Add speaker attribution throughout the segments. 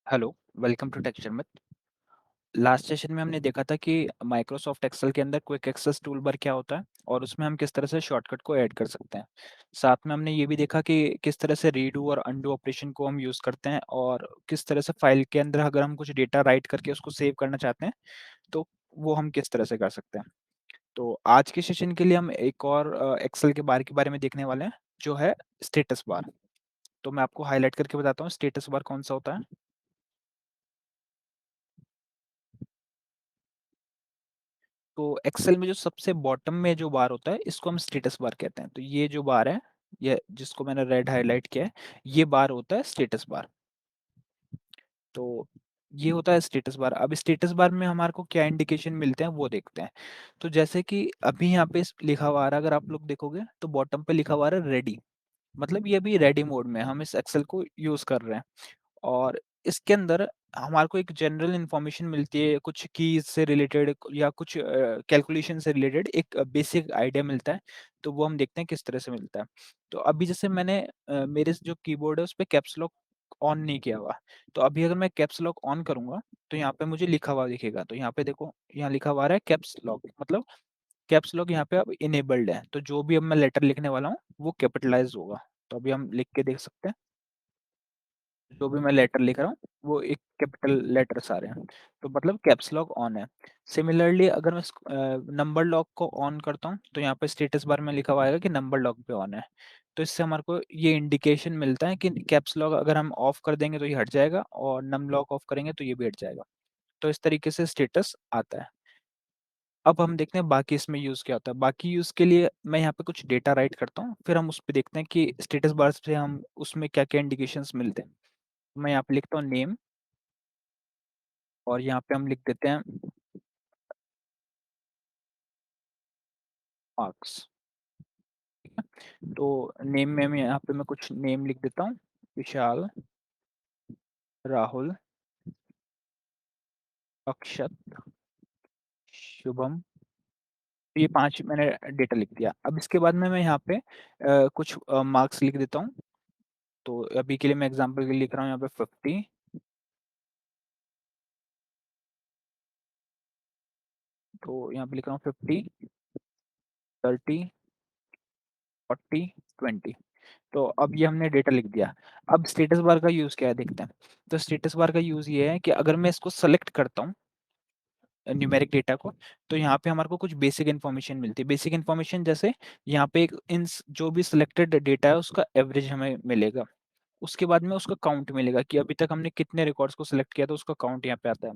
Speaker 1: Hello, welcome to texture में। Last session में हमने देखा था कि माइक्रोसॉफ्ट एक्सेल के अंदर क्विक एक्सेस टूल बार क्या होता है और उसमें हम किस तरह से शॉर्टकट को ऐड कर सकते हैं। साथ में हमने ये भी देखा कि किस तरह से रीडू और अंडू ऑपरेशन को हम यूज़ करते हैं और किस तरह से फाइल के अंदर अगर हम कुछ डेटा राइट करके उसको सेव करना चाहते हैं तो वो हम किस तरह से कर सकते हैं। तो आज के सेशन के लिए हम एक और एक्सेल के बार के बारे में देखने वाले हैं जो है स्टेटस बार। तो मैं आपको हाईलाइट करके बताता हूँ स्टेटस बार कौन सा होता है। तो एक्सेल में जो सबसे बॉटम में जो बार होता है इसको हम स्टेटस बार कहते हैं। तो ये जो बार है, ये जिसको मैंने रेड हाईलाइट किया है, ये बार होता है स्टेटस बार। तो ये होता है स्टेटस बार। अब स्टेटस बार में हमारे को क्या इंडिकेशन मिलते हैं वो देखते हैं। तो जैसे कि अभी यहाँ पे लिखा हुआ आ रहा है, अगर आप लोग देखोगे तो बॉटम पे लिखा हुआ आ रहा है रेडी। मतलब ये अभी रेडी मोड में है, हम इस एक्सेल को यूज कर रहे हैं। और इसके अंदर हमारे को एक जनरल इन्फॉर्मेशन मिलती है, कुछ कीज से रिलेटेड या कुछ कैलकुलेशन से रिलेटेड एक बेसिक आइडिया मिलता है। तो वो हम देखते हैं किस तरह से मिलता है। तो अभी जैसे मैंने मेरे जो कीबोर्ड है उस पे कैप्स लॉक ऑन नहीं किया हुआ। तो अभी अगर मैं कैप्स लॉक ऑन करूंगा तो यहाँ पे मुझे लिखा हुआ दिखेगा। तो यहाँ पे देखो, यहाँ लिखा हुआ आ रहा है कैप्स लॉक, मतलब कैप्स लॉक यहाँ पे अब इनेबल्ड है। तो जो भी अब मैं लेटर लिखने वाला हूँ वो कैपिटलाइज होगा। तो अभी हम लिख के देख सकते हैं, जो भी मैं लेटर लिख रहा हूँ वो एक कैपिटल लेटर्स आ रहे हैं। तो मतलब कैप्स लॉक ऑन है। सिमिलरली अगर मैं नंबर लॉक को ऑन करता हूँ तो यहाँ पे स्टेटस बार में लिखा हुआ आएगा कि नंबर लॉक पे ऑन है। तो इससे हमारे को ये इंडिकेशन मिलता है कि कैप्स लॉक अगर हम ऑफ कर देंगे तो ये हट जाएगा और नम लॉक ऑफ करेंगे तो ये भी हट जाएगा। तो इस तरीके से स्टेटस आता है। अब हम देखते हैं बाकी इसमें यूज़ क्या होता है। बाकी यूज़ के लिए मैं यहाँ पे कुछ डेटा राइट करता हूँ, फिर हम उस पे देखते हैं कि स्टेटस बार से हम उसमें क्या-क्या इंडिकेशंस मिलते हैं। मैं यहाँ पे लिखता हूँ नेम और यहाँ पे हम लिख देते हैं मार्क्स। तो नेम में मैं यहाँ पे मैं कुछ नेम लिख देता हूँ, विशाल, राहुल, अक्षत, शुभम। तो ये 5 मैंने डेटा लिख दिया। अब इसके बाद में मैं यहाँ पे कुछ मार्क्स लिख देता हूँ। तो अभी के लिए मैं एग्जांपल के लिए लिख रहा हूँ यहाँ पे 50। तो यहाँ पे लिख रहा हूँ 50, 30, 40, 20। तो अब ये हमने डेटा लिख दिया। अब स्टेटस बार का यूज़ क्या है देखते हैं। तो स्टेटस बार का यूज़ ये है कि अगर मैं इसको सेलेक्ट करता हूँ न्यूमेरिक डेटा को, तो यहाँ पे हमारे को कुछ बेसिक इन्फॉर्मेशन मिलती है। बेसिक इन्फॉर्मेशन जैसे यहाँ पे एक इन जो भी सिलेक्टेड डेटा है उसका एवरेज हमें मिलेगा। उसके बाद में उसका काउंट मिलेगा कि अभी तक हमने कितने रिकॉर्ड्स को सिलेक्ट किया, तो उसका काउंट यहाँ पे आता है।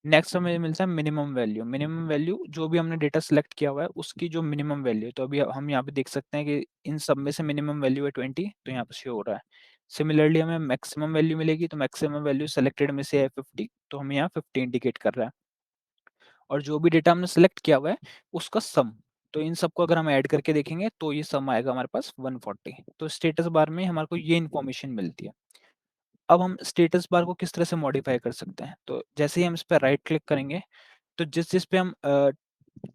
Speaker 1: नेक्स्ट हमें मिलता है मिनिमम वैल्यू। मिनिमम वैल्यू जो भी हमने डेटा सिलेक्ट किया हुआ है उसकी जो मिनिमम वैल्यू है। तो अभी हम यहाँ पे देख सकते हैं कि इन सब में से मिनिमम वैल्यू है 20, तो यहाँ पे शो हो रहा है। सिमिलरली हमें मैक्सिमम वैल्यू मिलेगी, तो मैक्सिमम वैल्यू सेलेक्टेड में से है 50, तो हमें यहाँ 50 इंडिकेट कर रहा है। और जो भी डेटा हमने सेलेक्ट किया हुआ है उसका सम, तो इन सबको अगर हम ऐड करके देखेंगे तो ये सम आएगा हमारे पास 140। तो स्टेटस बार में हमारे को ये इन्फॉर्मेशन मिलती है। अब हम स्टेटस बार को किस तरह से मॉडिफाई कर सकते हैं। तो जैसे ही हम इस पर राइट क्लिक करेंगे तो जिस जिस पे हम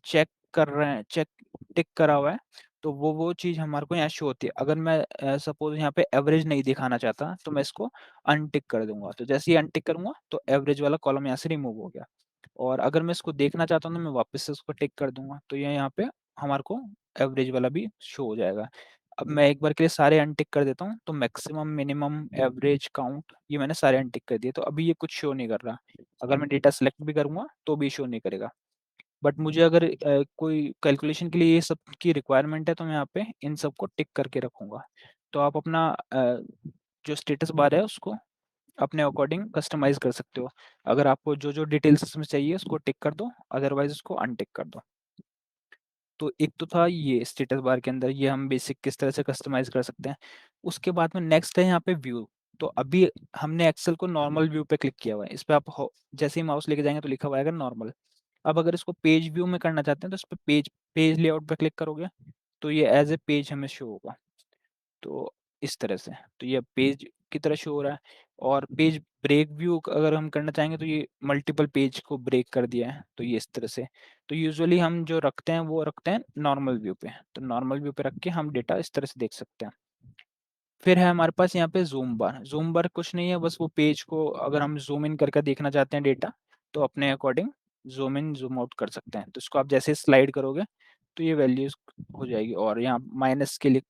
Speaker 1: चेक कर रहे हैं, चेक टिक करा हुआ है, तो वो चीज़ हमारे को यहाँ शो होती है। अगर मैं सपोज यहाँ पे एवरेज नहीं दिखाना चाहता तो मैं इसको अनटिक कर दूंगा। तो जैसे ही अनटिक करूंगा तो एवरेज वाला कॉलम यहाँ से रिमूव हो गया। और अगर मैं इसको देखना चाहता हूँ तो मैं वापस से उसको टिक कर दूंगा, तो ये यहाँ पे हमारे को एवरेज वाला भी शो हो जाएगा। अब मैं एक बार के लिए सारे अनटिक कर देता हूँ, तो मैक्सिमम, मिनिमम, एवरेज, काउंट, ये मैंने सारे अनटिक कर दिए। तो अभी ये कुछ शो नहीं कर रहा। अगर मैं डेटा सेलेक्ट भी करूंगा तो भी शो नहीं करेगा। बट मुझे अगर कोई कैलकुलेशन के लिए ये सब की रिक्वायरमेंट है तो मैं यहाँ पे इन सबको टिक करके रखूंगा। तो आप अपना जो स्टेटस बार है उसको अपने अकॉर्डिंग कस्टमाइज कर सकते हो। अगर आपको जो जो डिटेल्स इसमें चाहिए उसको टिक कर दो, अदरवाइज उसको अनटिक कर दो। तो एक तो था ये स्टेटस बार के अंदर ये हम बेसिक किस तरह से कस्टमाइज कर सकते हैं। उसके बाद में नेक्स्ट है यहाँ पे व्यू। तो अभी हमने एक्सेल को नॉर्मल व्यू पे क्लिक किया हुआ है। इस पे आप जैसे ही माउस लेके जाएंगे तो लिखा हुआ आएगा नॉर्मल। अब अगर इसको पेज व्यू में करना चाहते हैं तो इस पे पेज पेज लेआउट पे क्लिक करोगे तो ये एज ए पेज हमें शो होगा। तो इस तरह से, तो ये पेज की तरह शो हो रहा है। और पेज ब्रेक व्यू अगर हम करना चाहेंगे तो ये मल्टीपल पेज को ब्रेक कर दिया है, तो ये इस तरह से। तो यूजुअली हम जो रखते हैं वो रखते हैं नॉर्मल व्यू पे। तो नॉर्मल व्यू पे रख के हम डेटा इस तरह से देख सकते हैं। फिर है हमारे पास यहाँ पे ज़ूम बार कुछ नहीं है, बस वो पेज को अगर हम ज़ूम इन करके देखना चाहते हैं डेटा, तो अपने according zoom in, zoom out कर सकते हैं। तो इसको आप जैसे स्लाइड करोगे, तो ये वैल्यूज़ हो जाएगी और यहाँ माइनस के लिए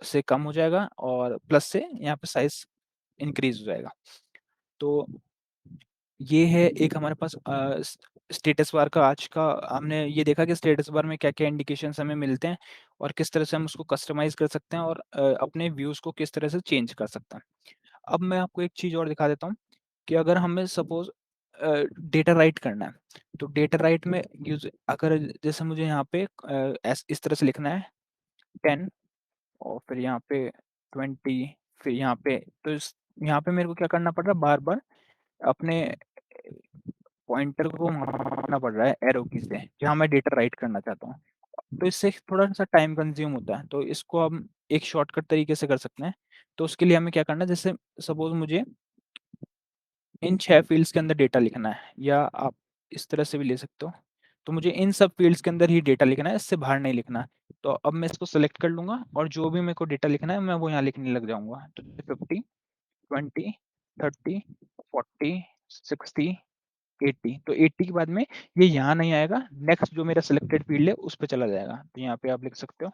Speaker 1: से कम हो जाएगा और प्लस से यहाँ पे साइज़ इंक्रीज़ हो जाएगा। तो ये है एक हमारे पास स्टेटस बार का आज का हमने ये देखा कि स्टेटस बार में क्या-क्या इंडिकेशंस हमें मिलते हैं और किस तरह से हम उसको कस्टमाइज़ कर सकते हैं और अपने व्यूज़ को किस तरह से चेंज कर सकते हैं। अब मैं आपको एक चीज़ और दिखा देता हूँ कि अगर हमें सपोज़ डेटा राइट करना है, तो डेटा राइट में यूज़ अगर जैसे मुझे यहाँ पे इस तरह से लिखना है 10 और फिर यहाँ पे 20 फिर यहाँ पे तो इस यहाँ पे मेरे को क्या करना पड़ रहा है बार-बार अपने पॉइंटर को घुमाना पड़ रहा है एरो की से, जहाँ मैं डेटा राइट करना चाहता हूँ। तो इससे थोड़ा-सा टाइम कंज़्यूम होता है, तो इसको हम एक शॉर्टकट तरीके से कर सकते हैं। तो उसके लिए हमें क्या करना है, जैसे सपोज़ मुझे इन 6 फ़ील्ड्स के अंदर डेटा लिखना है या आप इस तरह से भी ले सकते हो। तो मुझे इन सब फ़ील्ड्स के अंदर ही डेटा लिखना है, इससे बाहर नहीं लिखना है। तो अब मैं इसको सेलेक्ट कर लूँगा और जो भी मेरे को डेटा लिखना है, मैं वो यहाँ लिखने लग जाऊँगा। तो 50, 20, 30, 40, 60, 80 तो 80 के बाद में ये यहाँ नहीं आएगा, नेक्स्ट जो मेरा सिलेक्टेड फ़ील्ड है, उस पे चला जाएगा। तो यहाँ पे आप लिख सकते हो।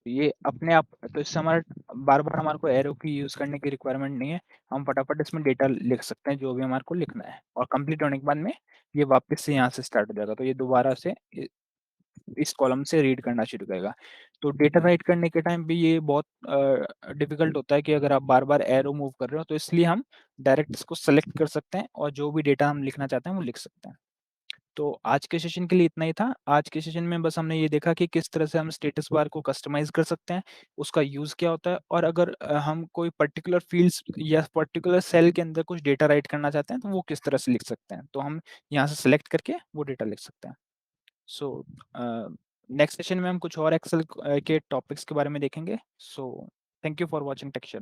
Speaker 1: तो ये अपने आप तो इससे हमारा बार-बार हमारे को एरो की यूज़ करने की रिक्वायरमेंट नहीं है। हम फटाफट इसमें डेटा लिख सकते हैं, जो भी हमारे को लिखना है और कंप्लीट होने के बाद में ये वापस से यहाँ से स्टार्ट हो जाएगा। तो ये दोबारा से इस कॉलम से रीड करना शुरू करेगा। तो डेटा राइट करने के टाइम भी ये बहुत डिफ़िकल्ट होता है कि अगर आप बार-बार एरो मूव कर रहे हो, तो इसलिए हम डायरेक्ट इसको सेलेक्ट कर सकते हैं और जो भी डेटा हम लिखना चाहते हैं, वो लिख सकते हैं। तो आज के सेशन के लिए इतना ही था। आज के सेशन में बस हमने ये देखा कि किस तरह से हम स्टेटस बार को कस्टमाइज़ कर सकते हैं, उसका यूज़ क्या होता है और अगर हम कोई पर्टिकुलर फ़ील्ड्स या पर्टिकुलर सेल के अंदर कुछ डेटा राइट करना चाहते हैं, तो वो किस तरह से लिख सकते हैं। तो हम यहाँ से सेलेक्ट करके वो डेटा लिख सकते हैं। सो अ, नेक्स्ट सेशन में हम कुछ और एक्सेल के टॉपिक्स के बारे में देखेंगे। So thank you for watching texture.